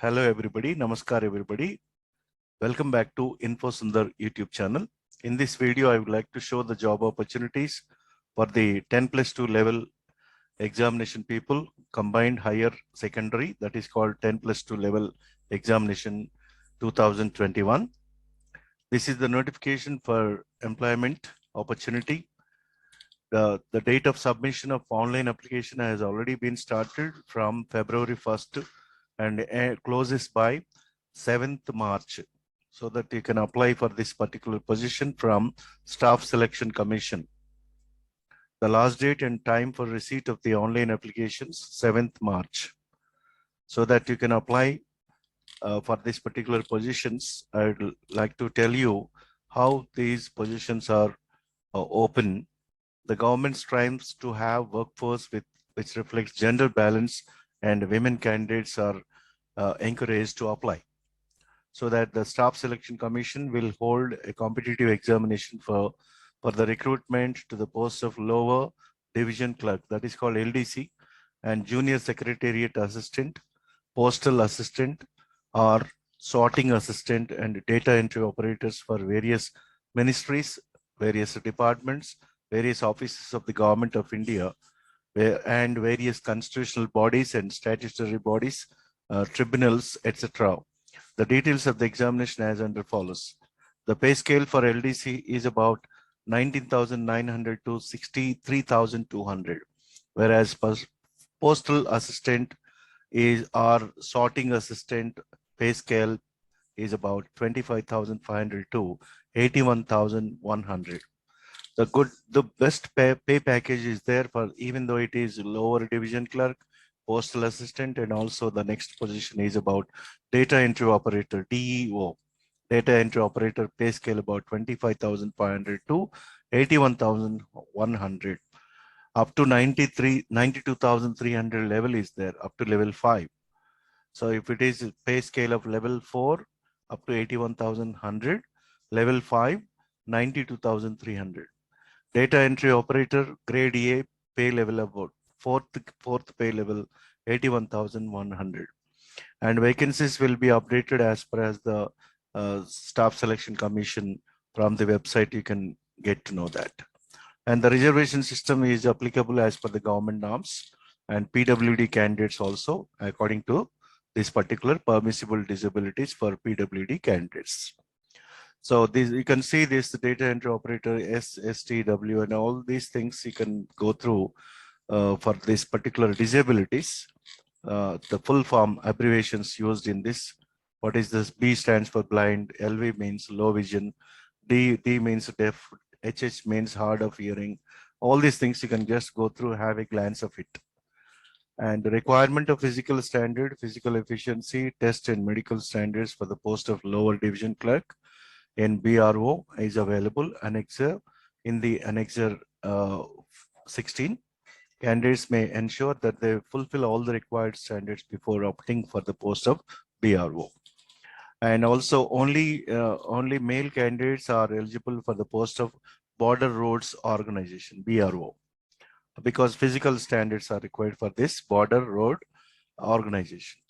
Hello everybody, Namaskar everybody. Welcome back to InfoSundar YouTube channel. In this video, I would like to show the job opportunities for the 10+2 level examination people, combined higher secondary, that is called 10+2 level examination 2021. This is the notification for employment opportunity. The date of submission of online application has already been started from February 1st and closes by 7th March, so that you can apply for this particular position from Staff Selection Commission. The last date and time for receipt of the online applications 7th March. So that you can apply for these particular positions, I'd like to tell you how these positions are open. The government strives to have workforce which reflects gender balance, and women candidates are encouraged to apply. So that the Staff Selection Commission will hold a competitive examination for the recruitment to the post of lower division clerk, that is called LDC, and junior secretariat assistant, postal assistant, or sorting assistant, and data entry operators for various ministries, various departments, various offices of the Government of India, and various constitutional bodies and statutory bodies, tribunals, etc. The details of the examination as under follows. The pay scale for LDC is about 19,900 to 63,200, whereas postal assistant or sorting assistant pay scale is about 25,500 to 81,100. The best pay package is there for, even though it is lower division clerk, postal assistant, and also the next position is about data entry operator, DEO. Data entry operator pay scale about 25,500 to 81,100. Up to 92,300 level is there, up to level 5. So if it is pay scale of level 4 up to 81,100, level 5 92,300. Data entry operator grade A pay level about fourth pay level 81,100. And vacancies will be updated as per as the Staff Selection Commission from the website. You can get to know that. And the reservation system is applicable as per the government norms, and PWD candidates also according to this particular permissible disabilities for PWD candidates. So this, you can see this data entry operator, SSTW, and all these things you can go through for this particular disabilities. The full form abbreviations used in this. What is this? B stands for blind, LV means low vision, D means deaf, HH means hard of hearing. All these things you can just go through, have a glance of it. And the requirement of physical standard, physical efficiency, test and medical standards for the post of lower division clerk in BRO is available annexure in the annexure 16. Candidates may ensure that they fulfill all the required standards before opting for the post of BRO. And also only male candidates are eligible for the post of Border Roads Organization, BRO, because physical standards are required for this Border Road Organization.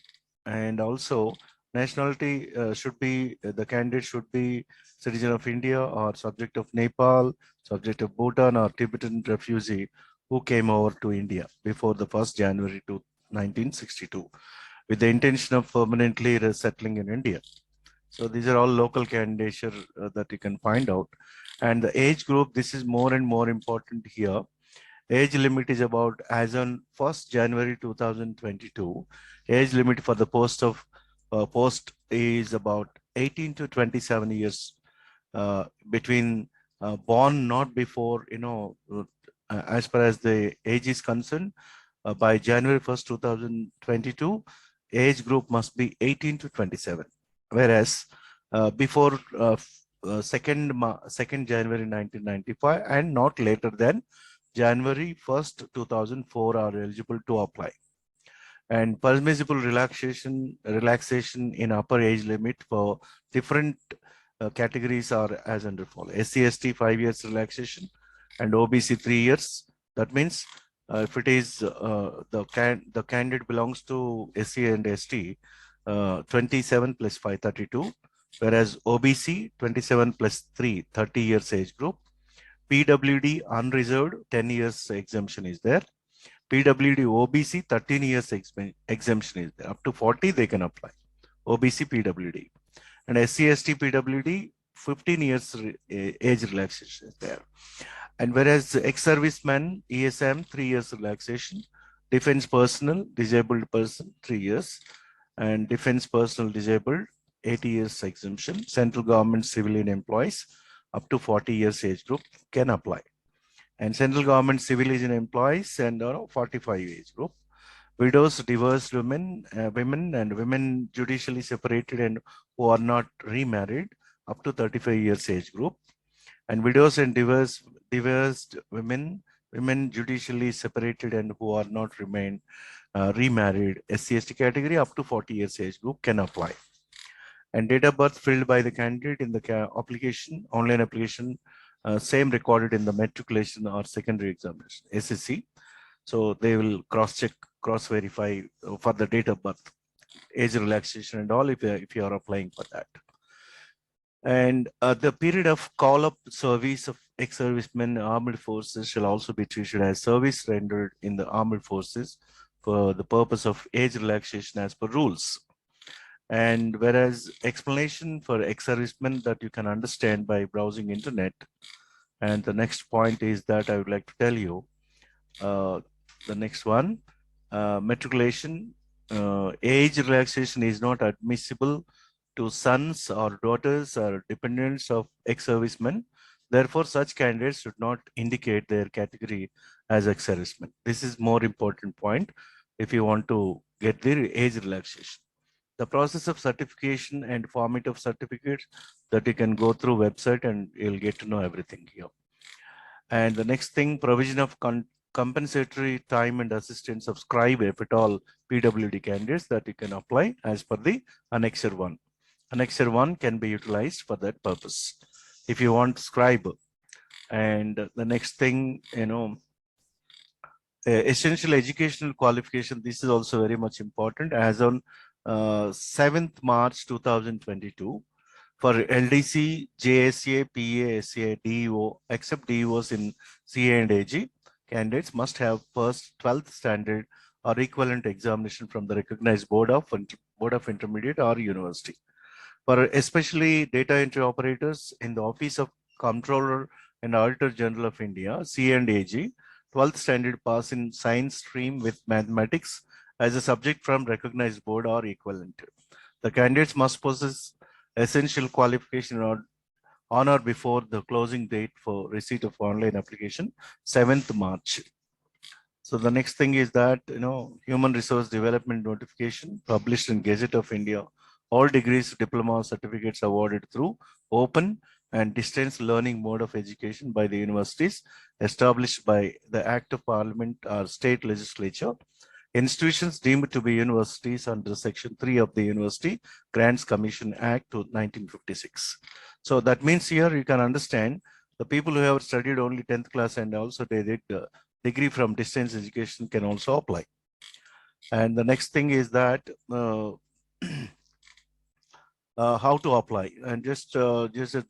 And also nationality should be, the candidate should be citizen of India or subject of Nepal, subject of Bhutan, or Tibetan refugee who came over to India before the 1st January 1962 with the intention of permanently resettling in India. So these are all local candidature that you can find out. And the age group, this is more and more important here. Age limit is about, as on 1st January 2022, age limit for the post is about 18 to 27 years, between born not before, as far as the age is concerned, by January 1st, 2022, age group must be 18 to 27. Whereas before 2nd January 1995 and not later than January 1st, 2004 are eligible to apply. And permissible relaxation in upper age limit for different categories are as under follow. SC/ST 5 years relaxation and OBC 3 years. That means if it is the candidate belongs to SC and ST, 27 plus 5, 32. Whereas OBC 27 plus 3, 30 years age group. PWD unreserved 10 years exemption is there. PWD OBC 13 years exemption is there. Up to 40 they can apply. OBC PWD. And SC/ST PWD 15 years age relaxation is there. And whereas ex-servicemen ESM 3 years relaxation, defense personnel disabled person 3 years, and defense personnel disabled 80 years exemption. Central government civilian employees up to 40 years age group can apply. And central government civilian employees and 45 age group. Widows, divorced women, and women judicially separated and who are not remarried up to 35 years age group. And widows and divorced women judicially separated and who are not remarried SC/ST category up to 40 years age group can apply. And date of birth filled by the candidate in the application, online application, same recorded in the matriculation or secondary examination, SSC. So they will cross-check, cross-verify for the date of birth, age relaxation and all if you are applying for that. And the period of call-up service of ex-servicemen armed forces shall also be treated as service rendered in the armed forces for the purpose of age relaxation as per rules. And whereas explanation for ex-servicemen that you can understand by browsing internet. And the next point is that I would like to tell you, the next one, matriculation, age relaxation is not admissible to sons or daughters or dependents of ex-servicemen. Therefore, such candidates should not indicate their category as ex-servicemen. This is more important point if you want to get the age relaxation. The process of certification and format of certificates that you can go through website and you'll get to know everything here. And the next thing, provision of compensatory time and assistance of scribe, if at all, PWD candidates that you can apply as per the Annexure 1. Annexure 1 can be utilized for that purpose if you want scribe. And the next thing, essential educational qualification, this is also very much important. As on 7th March 2022, for LDC, JSA, PA, SCA, DEO, except DEOs in CA and AG, candidates must have first 12th standard or equivalent examination from the recognized board of intermediate or university. For especially data entry operators in the Office of Comptroller and Auditor General of India, CA and AG, 12th standard pass in science stream with mathematics as a subject from recognized board or equivalent. The candidates must possess essential qualification on or before the closing date for receipt of online application, 7th March. So the next thing is that, human resource development notification published in Gazette of India. All degrees, diploma, certificates awarded through open and distance learning mode of education by the universities established by the Act of Parliament or state legislature. Institutions deemed to be universities under Section 3 of the University Grants Commission Act to 1956. So that means here you can understand the people who have studied only 10th class and also they did degree from distance education can also apply. And the next thing is that how to apply, and just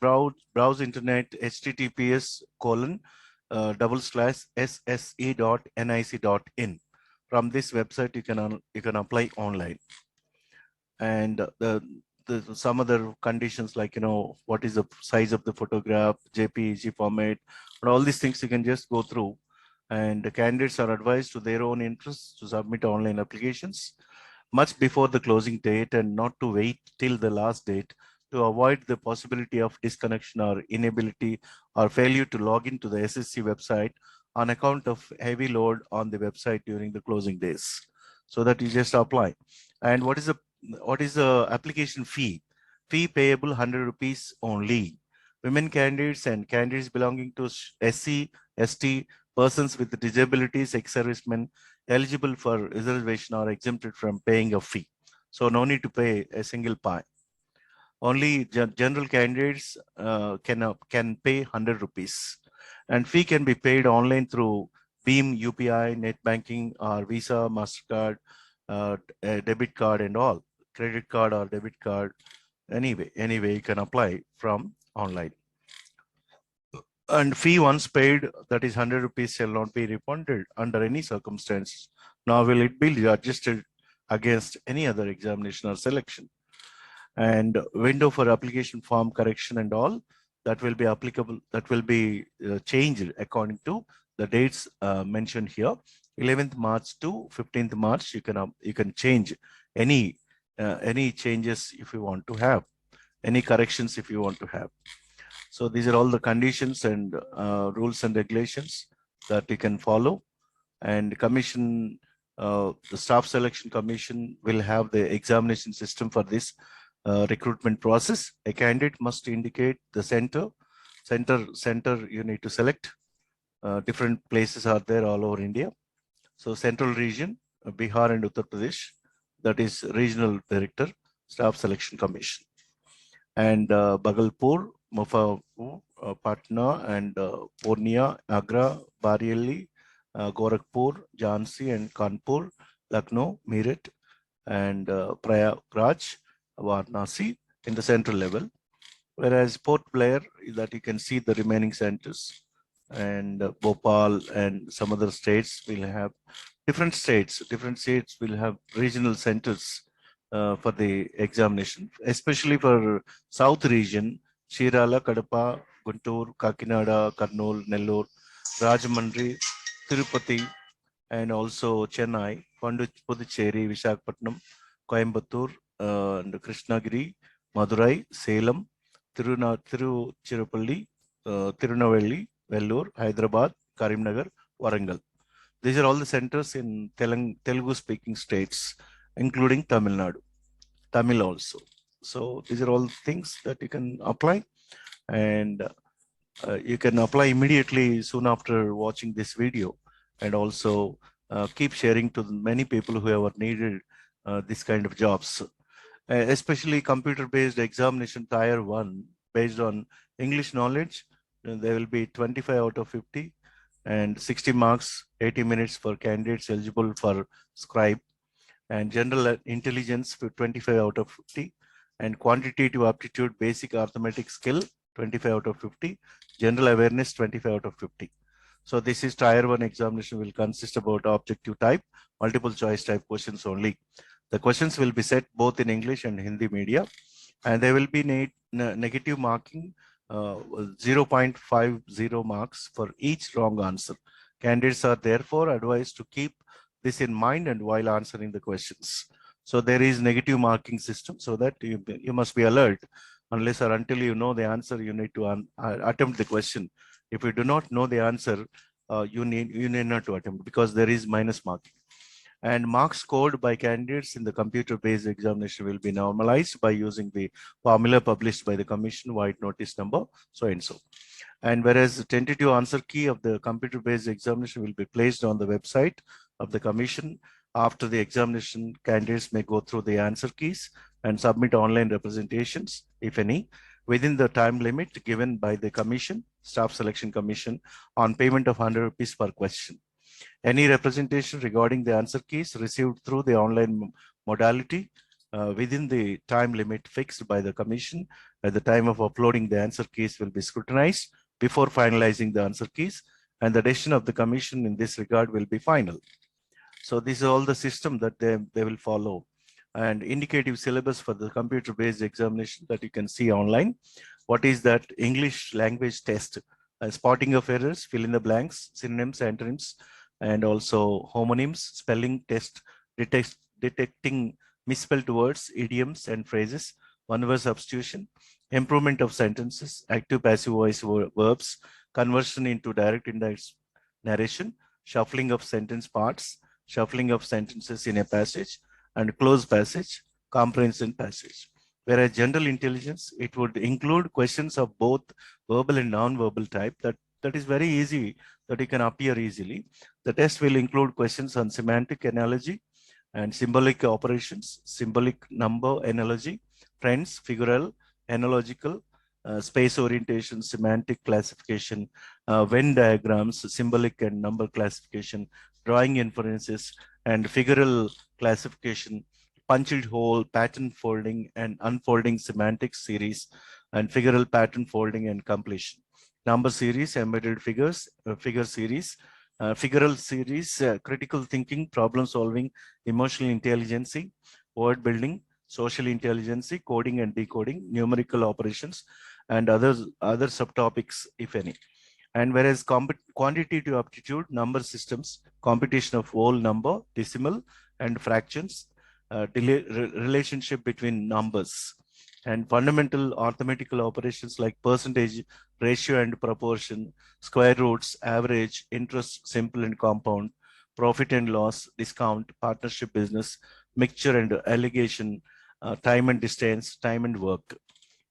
browse internet https://sse.nic.in. From this website you can apply online. And some other conditions like what is the size of the photograph, JPEG format, and all these things you can just go through. And the candidates are advised to their own interests to submit online applications much before the closing date and not to wait till the last date to avoid the possibility of disconnection or inability or failure to log into the SSC website on account of heavy load on the website during the closing days. So that you just apply. And what is the application fee? Fee payable 100 rupees only. Women candidates and candidates belonging to SC, ST, persons with disabilities, ex-servicemen eligible for reservation are exempted from paying a fee. So no need to pay a single pie. Only general candidates can pay 100 rupees. And fee can be paid online through Beam, UPI, net banking, or Visa, MasterCard, debit card, and all. credit card or debit card. Anyway, you can apply from online. And fee once paid, that is 100 rupees, shall not be refunded under any circumstances, nor will it be adjusted against any other examination or selection. And window for application form correction and all, that will be applicable, that will be changed according to the dates mentioned here. 11th March to 15th March, you can change any changes if you want to have, any corrections if you want to have. So these are all the conditions and rules and regulations that you can follow. And commission, the staff selection commission will have the examination system for this recruitment process. A candidate must indicate the center you need to select. Different places are there all over India. So central region, Bihar and Uttar Pradesh, that is regional director, staff selection commission. And Bhagalpur, Muffaul, Patna, and Purnia, Agra, Bareilly, Gorakhpur, Jhansi, and Kanpur, Lucknow, Meerut, and Prayagraj, Varanasi in the central level. Whereas Port Blair, that you can see the remaining centers, and Bhopal and some other states will have different states will have regional centers for the examination, especially for South region, Chirala, Kadapa, Guntur, Kakinada, Kurnool, Nellore, Rajahmundry, Tirupati, and also Chennai, Puducherry, Visakhapatnam, Coimbatore, and Krishnagiri, Madurai, Salem, Tiruchirappalli, Tirunelveli, Vellore, Hyderabad, Karimnagar, Warangal. These are all the centers in Telugu-speaking states, including Tamil Nadu, Tamil also. So these are all things that you can apply, and you can apply immediately soon after watching this video, and also keep sharing to many people who have needed this kind of jobs, especially computer-based examination Tier 1 based on English knowledge. There will be 25 out of 50 and 60 marks, 80 minutes for candidates eligible for scribe, and general intelligence for 25 out of 50, and quantitative aptitude basic arithmetic skill 25 out of 50, general awareness 25 out of 50. So this is Tier 1 examination will consist about objective type, multiple choice type questions only. The questions will be set both in English and Hindi media, and there will be negative marking, 0.50 marks for each wrong answer. Candidates are therefore advised to keep this in mind and while answering the questions. So there is negative marking system, so that you must be alert. Unless or until you know the answer, you need to attempt the question. If you do not know the answer, you need not to attempt, because there is minus marking. And marks scored by candidates in the computer-based examination will be normalized by using the formula published by the Commission, White Notice number so and so. And whereas the tentative answer key of the computer-based examination will be placed on the website of the Commission, after the examination, candidates may go through the answer keys and submit online representations, if any, within the time limit given by the Commission, Staff Selection Commission, on payment of 100 rupees per question. Any representation regarding the answer keys received through the online modality within the time limit fixed by the Commission at the time of uploading the answer keys will be scrutinized before finalizing the answer keys, and the decision of the Commission in this regard will be final. So this is all the system that they will follow. And indicative syllabus for the computer-based examination that you can see online. What is that? English language test, spotting of errors, fill in the blanks, synonyms, antonyms, and also homonyms, spelling test, detecting misspelled words, idioms and phrases, one-word substitution, improvement of sentences, active passive voice verbs, conversion into direct indirect narration, shuffling of sentence parts, shuffling of sentences in a passage, and close passage, comprehension passage. Whereas general intelligence, it would include questions of both verbal and non-verbal type. That is very easy, that it can appear easily. The test will include questions on semantic analogy and symbolic operations, symbolic number analogy, trends, figural, analogical, space orientation, semantic classification, Venn diagrams, symbolic and number classification, drawing inferences, and figural classification, punched hole, pattern folding, and unfolding semantic series, and figural pattern folding and completion. Number series, embedded figures, figure series, figural series, critical thinking, problem solving, emotional intelligence, word building, social intelligence, coding and decoding, numerical operations, and other subtopics, if any. And whereas quantitative aptitude, number systems, computation of whole number, decimal, and fractions, relationship between numbers, and fundamental arithmetical operations like percentage, ratio and proportion, square roots, average, interest, simple and compound, profit and loss, discount, partnership business, mixture and allegation, time and distance, time and work.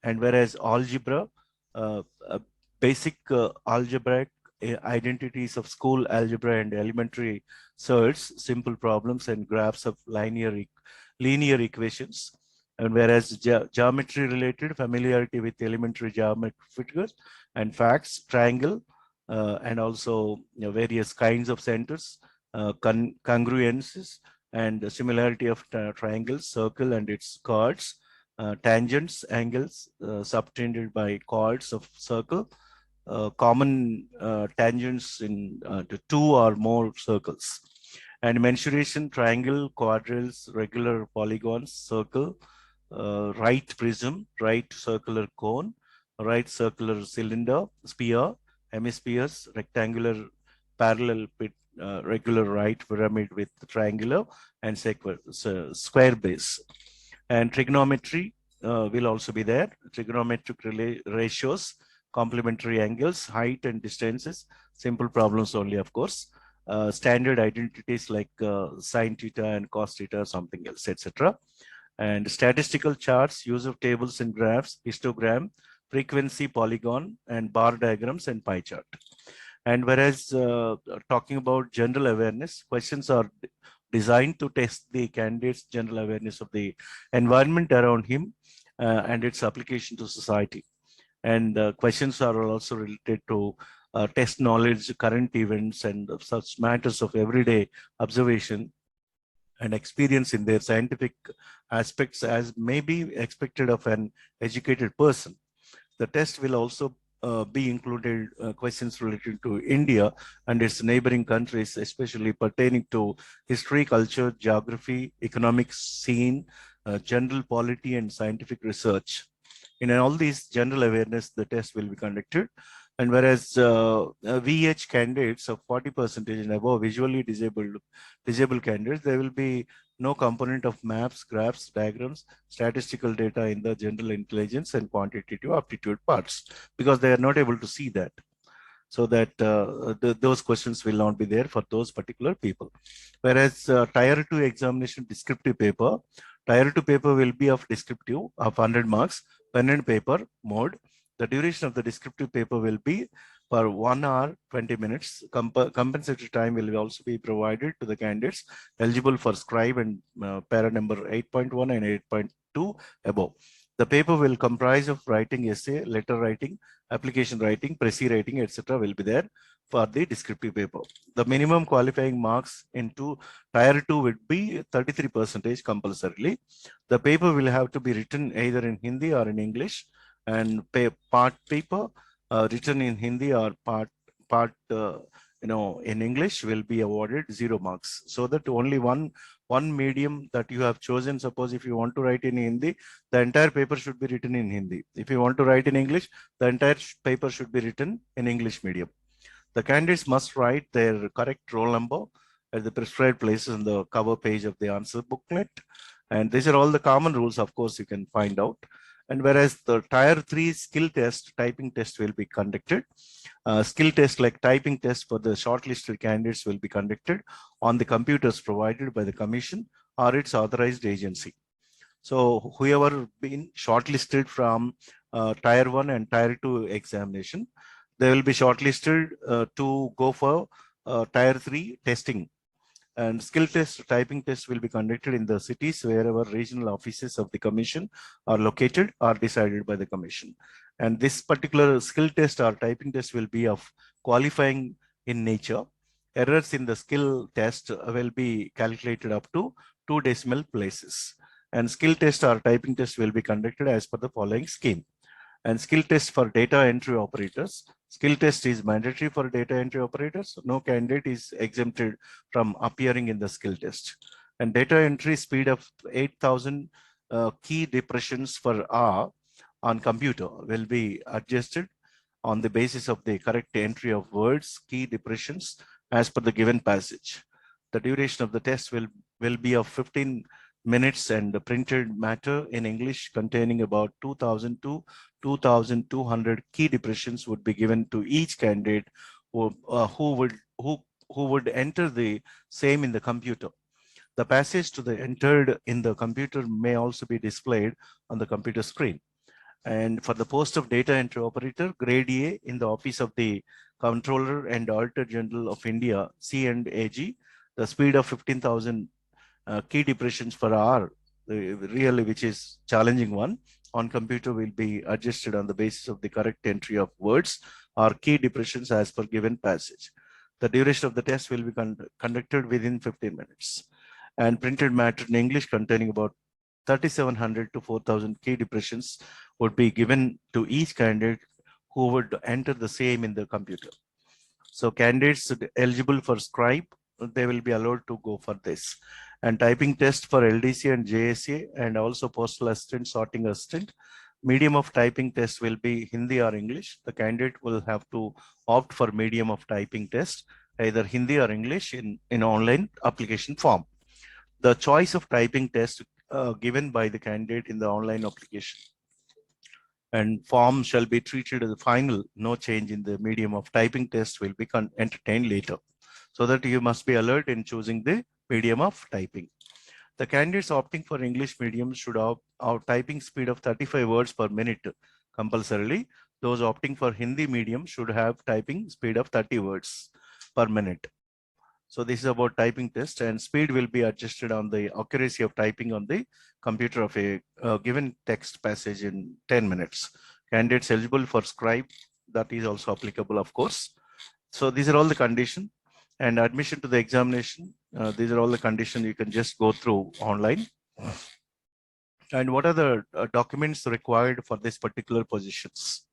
And whereas algebra, uh, uh, basic algebraic identities of school algebra and elementary search, simple problems and graphs of linear equations. And whereas geometry related familiarity with elementary geometric figures and facts, triangle, and also various kinds of centers, congruences, and similarity of triangles, circle and its chords, tangents, angles, subtended by chords of circle, common tangents in to two or more circles. And mensuration, triangle, quadrilaterals, regular polygons, circle, right prism, right circular cone, right circular cylinder, sphere, hemispheres, rectangular parallel pit, regular right pyramid with triangular and square base. And trigonometry will also be there. Trigonometric ratios, complementary angles, height and distances, simple problems only, of course. Standard identities like sine theta and cos theta, something else, etc. And statistical charts, use of tables and graphs, histogram, frequency, polygon, and bar diagrams and pie chart. And whereas talking about general awareness, questions are designed to test the candidate's general awareness of the environment around him and its application to society. And questions are also related to test knowledge, current events, and such matters of everyday observation and experience in their scientific aspects as may be expected of an educated person. The test will also be included questions related to India and its neighboring countries, especially pertaining to history, culture, geography, economic scene, general polity, and scientific research. In all these general awareness, the test will be conducted. And whereas VH candidates of 40% and above visually disabled candidates, there will be no component of maps, graphs, diagrams, statistical data in the general intelligence and quantitative aptitude parts, because they are not able to see that. So that those questions will not be there for those particular people. Whereas Tier 2 examination descriptive paper, Tier 2 paper will be of descriptive of 100 marks, pen and paper mode. The duration of the descriptive paper will be for 1 hour, 20 minutes. Compensatory time will also be provided to the candidates eligible for scribe and para number 8.1 and 8.2 above. The paper will comprise of writing essay, letter writing, application writing, précis writing, etc. will be there for the descriptive paper. The minimum qualifying marks into Tier 2 would be 33% compulsorily. The paper will have to be written either in Hindi or in English, and part paper written in Hindi or part in English will be awarded 0 marks. So that only one medium that you have chosen, suppose if you want to write in Hindi, the entire paper should be written in Hindi. If you want to write in English, the entire paper should be written in English medium. The candidates must write their correct roll number at the prescribed places on the cover page of the answer booklet. And these are all the common rules, of course, you can find out. And whereas the Tier 3 skill test, typing test will be conducted. Skill test like typing test for the shortlisted candidates will be conducted on the computers provided by the commission or its authorized agency. So whoever been shortlisted from Tier 1 and Tier 2 examination, they will be shortlisted to go for Tier 3 testing. And skill test, typing test will be conducted in the cities wherever regional offices of the commission are located or decided by the commission. And this particular skill test or typing test will be of qualifying in nature. Errors in the skill test will be calculated up to 2 decimal places. And skill test or typing test will be conducted as per the following scheme. And skill test for data entry operators. Skill test is mandatory for data entry operators. No candidate is exempted from appearing in the skill test. And data entry speed of 8,000 key depressions per hour on computer will be adjusted on the basis of the correct entry of words, key depressions as per the given passage. The duration of the test will be of 15 minutes, and the printed matter in English containing about 2,000 to 2,200 key depressions would be given to each candidate who would enter the same in the computer. The passage to the entered in the computer may also be displayed on the computer screen. And for the post of data entry operator, grade A in the office of the Comptroller and Auditor General of India, C&AG, the speed of 15,000 key depressions per hour, really which is challenging one, on computer will be adjusted on the basis of the correct entry of words or key depressions as per given passage. The duration of the test will be conducted within 15 minutes. And printed matter in English containing about 3,700 to 4,000 key depressions would be given to each candidate who would enter the same in the computer. So candidates eligible for scribe, they will be allowed to go for this. And typing test for LDC and JSA, and also postal assistant, sorting assistant. Medium of typing test will be Hindi or English. The candidate will have to opt for medium of typing test, either Hindi or English in online application form. The choice of typing test given by the candidate in the online application and form shall be treated as the final. No change in the medium of typing test will be entertained later. So that you must be alert in choosing the medium of typing. The candidates opting for English medium should have our typing speed of 35 words per minute compulsorily. Those opting for Hindi medium should have typing speed of 30 words per minute. So this is about typing test, and speed will be adjusted on the accuracy of typing on the computer of a given text passage in 10 minutes. Candidates eligible for scribe, that is also applicable, of course. So these are all the conditions. And admission to the examination, these are all the conditions you can just go through online. And what are the documents required for this particular positions?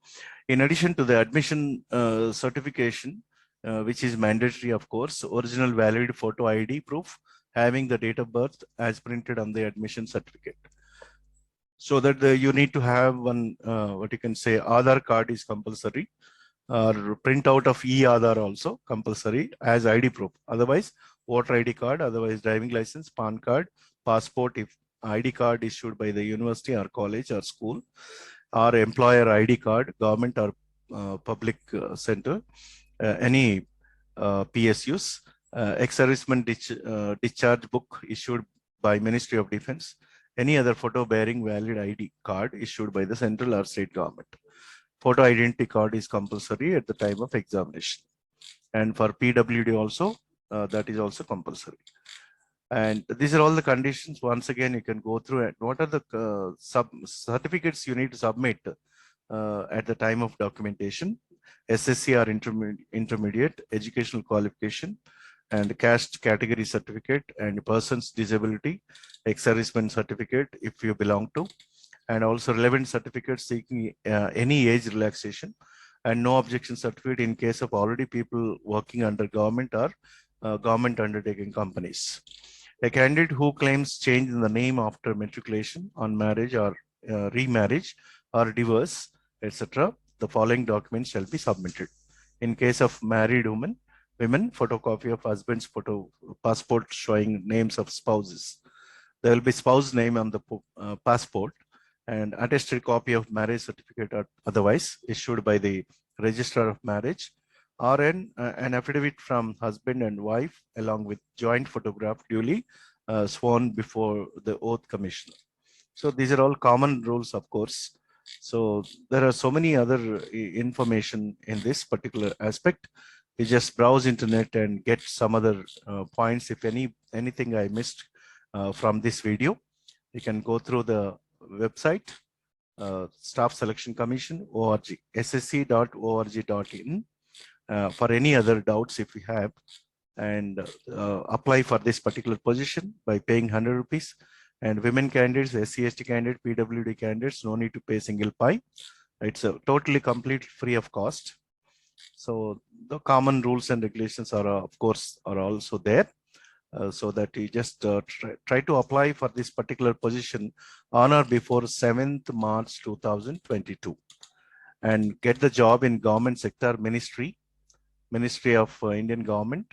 In addition to the admission certification, which is mandatory, of course, original valid photo ID proof having the date of birth as printed on the admission certificate. So that you need to have one, what you can say, Aadhaar card is compulsory, or printout of e-Aadhaar also compulsory as ID proof. Otherwise, voter ID card, otherwise driving license, PAN card, passport if ID card issued by the university or college or school, or employer ID card, government or public center, any PSUs, ex-serviceman discharge book issued by Ministry of Defense, any other photo bearing valid ID card issued by the central or state government. Photo identity card is compulsory at the time of examination. And for PWD also, that is also compulsory. And these are all the conditions. Once again, you can go through it. What are the certificates you need to submit at the time of documentation? SSC or intermediate, educational qualification, and caste category certificate, and person's disability, ex-serviceman certificate if you belong to, and also relevant certificates seeking any age relaxation, and no objection certificate in case of already people working under government or government undertaking companies. A candidate who claims change in the name after matriculation, on marriage or remarriage or divorce, etc., the following documents shall be submitted. In case of married women, photocopy of husband's passport showing names of spouses. There will be spouse name on the passport, and attested copy of marriage certificate or otherwise issued by the registrar of marriage, or an affidavit from husband and wife along with joint photograph duly sworn before the oath commissioner. So these are all common rules, of course. So there are so many other information in this particular aspect. You just browse internet and get some other points. If anything I missed from this video, you can go through the website, Staff Selection Commission, org, ssc.org.in, for any other doubts if you have, and apply for this particular position by paying 100 rupees. And women candidates, SC/ST candidate, PWD candidates, no need to pay single pie. It's a totally complete free of cost. So the common rules and regulations are, of course, are also there. So that you just try to apply for this particular position on or before 7th March 2022 and get the job in government sector Ministry of Indian government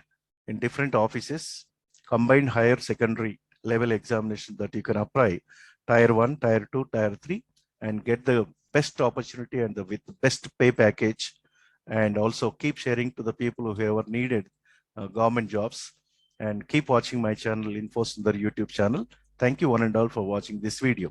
in different offices, combined higher secondary level examination that you can apply tier 1, tier 2, tier 3 and get the best opportunity and with the best pay package, and also keep sharing to the people who ever needed government jobs, and keep watching my channel Info Sundar YouTube channel. Thank you one and all for watching this video.